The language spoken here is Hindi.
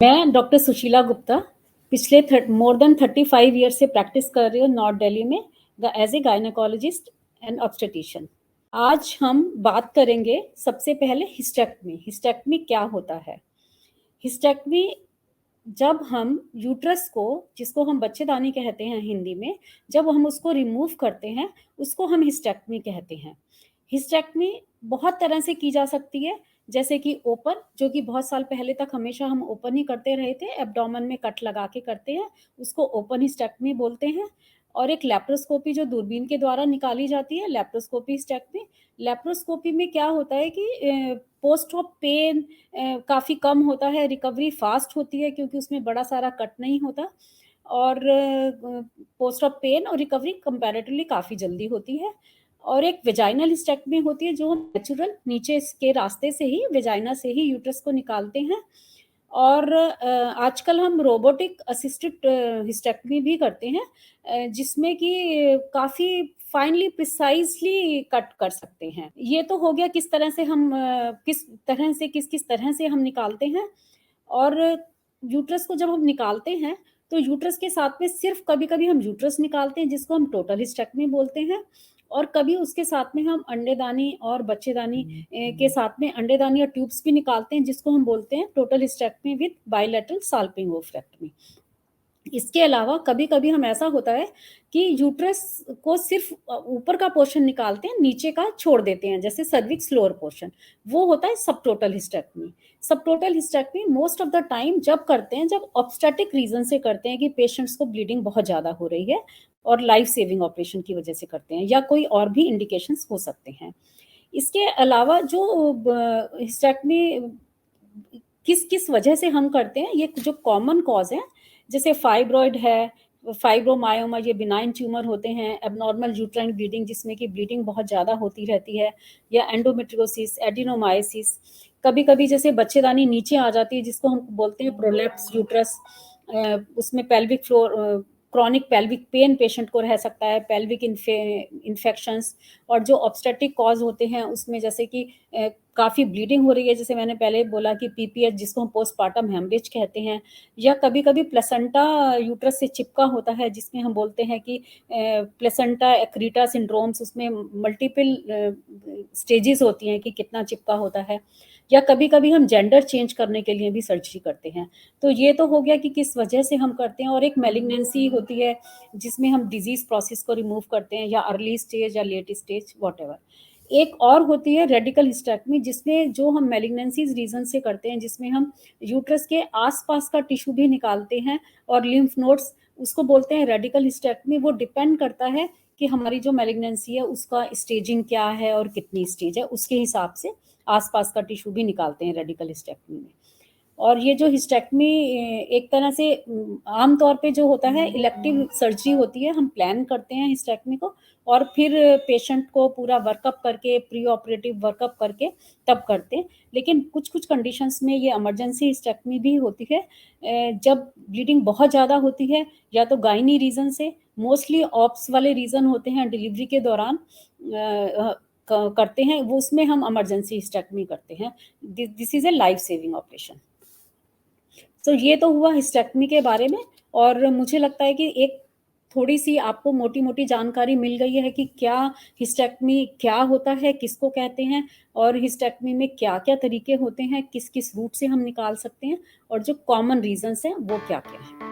मैं डॉक्टर सुशीला गुप्ता पिछले मोर देन 35 ईयर से प्रैक्टिस कर रही हूँ नॉर्थ दिल्ली में as a gynaecologist and obstetrician. आज हम बात करेंगे सबसे पहले हिस्टेक्टमी। हिस्टेक्टमी क्या होता है? हिस्टेक्टमी जब हम यूट्रस को, जिसको हम बच्चेदानी कहते हैं हिंदी में, जब हम उसको रिमूव करते हैं उसको हम हिस्टेक्टमी कहते हैं। हिस्टेक्टमी बहुत तरह से की जा सकती है, जैसे कि ओपन, जो कि बहुत साल पहले तक हमेशा हम ओपन ही करते रहे थे, एब्डोमेन में कट लगा के करते हैं, उसको ओपन हिस्टेक्टमी बोलते हैं। और एक लैप्रोस्कोपी जो दूरबीन के द्वारा निकाली जाती है, लैप्रोस्कोपी हिस्टेक्टमी। लैप्रोस्कोपी में क्या होता है कि पोस्ट ऑफ पेन काफ़ी कम होता है, रिकवरी फास्ट होती है क्योंकि उसमें बड़ा सारा कट नहीं होता, और पोस्ट ऑफ पेन और रिकवरी कंपैरेटिवली काफ़ी जल्दी होती है। और एक वेजाइनल हिस्टेक्टमी होती है, जो हम नेचुरल नीचे के रास्ते से ही, वेजाइना से ही यूट्रस को निकालते हैं। और आजकल हम रोबोटिक असिस्टेड हिस्टेक्टमी भी करते हैं, जिसमें कि काफ़ी फाइनली प्रिसाइजली कट कर सकते हैं। ये तो हो गया किस तरह से हम किस तरह से हम निकालते हैं। और यूट्रस को जब हम निकालते हैं तो यूट्रस के साथ में सिर्फ कभी-कभी हम यूट्रस निकालते हैं, जिसको हम टोटल हिस्टेक्टमी बोलते हैं। और कभी उसके साथ में हम अंडेदानी और बच्चेदानी के साथ में अंडेदानी और ट्यूब्स भी निकालते हैं, जिसको हम बोलते हैं टोटल हिस्टेक्टमी विद बाइलेटरल साल्पिंग ओवरेक्टमी। इसके अलावा कभी-कभी हम, ऐसा होता है कि यूट्रस को सिर्फ ऊपर का पोर्शन निकालते हैं, नीचे का छोड़ देते हैं, जैसे सर्विक्स लोअर पोर्शन, वो होता है subtotal hysterectomy. Subtotal hysterectomy most of the time जब करते हैं, जब ऑब्स्टेटिक रीजन से करते हैं कि पेशेंट्स को ब्लीडिंग बहुत ज़्यादा हो रही है और लाइफ सेविंग ऑपरेशन की वजह से करते हैं, या कोई और भी इंडिकेशंस हो सकते हैं। इसके अलावा जो हिस्टेक्टमी किस किस वजह से हम करते हैं, ये जो कॉमन कॉज है, जैसे फाइब्रॉइड है, फाइब्रोमायोमा, ये बिनाइन ट्यूमर होते हैं, एबनॉर्मल यूट्राइन ब्लीडिंग जिसमें कि ब्लीडिंग बहुत ज़्यादा होती रहती है, या एंडोमेट्रियोसिस, एडिनोमायोसिस। कभी कभी जैसे बच्चेदानी नीचे आ जाती है, जिसको हम बोलते हैं प्रोलैप्स यूट्रस, उसमें pelvic floor, chronic pelvic pain patient को रह सकता है, पेल्विक इन्फेक्शंस। और जो ऑब्स्टेटिक कॉज होते हैं उसमें, जैसे कि काफ़ी ब्लीडिंग हो रही है, जैसे मैंने पहले बोला कि पीपीएच, जिसको हम पोस्टपार्टम हेमरेज कहते हैं, या कभी कभी प्लेसेंटा यूट्रस से चिपका होता है, जिसमें हम बोलते हैं कि प्लेसेंटा एक्रीटा सिंड्रोम्स, उसमें मल्टीपल स्टेजेस होती हैं कि कितना चिपका होता है। या कभी कभी हम जेंडर चेंज करने के लिए भी सर्जरी करते हैं। तो ये तो हो गया कि किस वजह से हम करते हैं। और एक मैलिग्नेंसी होती है, जिसमें हम डिजीज प्रोसेस को रिमूव करते हैं, या अर्ली स्टेज या लेट स्टेज, व्हाटएवर। एक और होती है रेडिकल हिस्टेक्टमी, जिसमें जो हम मैलिग्नेंसीज रीजन से करते हैं, जिसमें हम यूट्रस के आसपास का टिश्यू भी निकालते हैं और लिम्फ नोड्स, उसको बोलते हैं रेडिकल हिस्टेक्टमी। वो डिपेंड करता है कि हमारी जो मैलिग्नेंसी है उसका स्टेजिंग क्या है और कितनी स्टेज है, उसके हिसाब से आसपास का टिश्यू भी निकालते हैं रेडिकल हिस्टेक्टमी में। और ये जो हिस्टेक्टमी एक तरह से आम तौर पे जो होता है, इलेक्टिव सर्जरी होती है, हम प्लान करते हैं हिस्टेक्टमी को, और फिर पेशेंट को पूरा वर्कअप करके, प्री ऑपरेटिव वर्कअप करके तब करते हैं। लेकिन कुछ कुछ कंडीशंस में ये इमरजेंसी हिस्टेक्टमी भी होती है, जब ब्लीडिंग बहुत ज़्यादा होती है, या तो गायनी रीज़न से, मोस्टली ऑप्स वाले रीज़न होते हैं डिलीवरी के दौरान करते हैं, वो उसमें हम इमरजेंसी हिस्टेक्टमी करते हैं। This is a life saving operation. तो ये तो हुआ हिस्टेक्टमी के बारे में। और मुझे लगता है कि एक थोड़ी सी आपको मोटी मोटी जानकारी मिल गई है कि क्या हिस्टेक्टमी क्या होता है, किसको कहते हैं, और हिस्टेक्टमी में क्या क्या तरीके होते हैं, किस किस रूट से हम निकाल सकते हैं, और जो कॉमन रीजंस हैं वो क्या क्या हैं।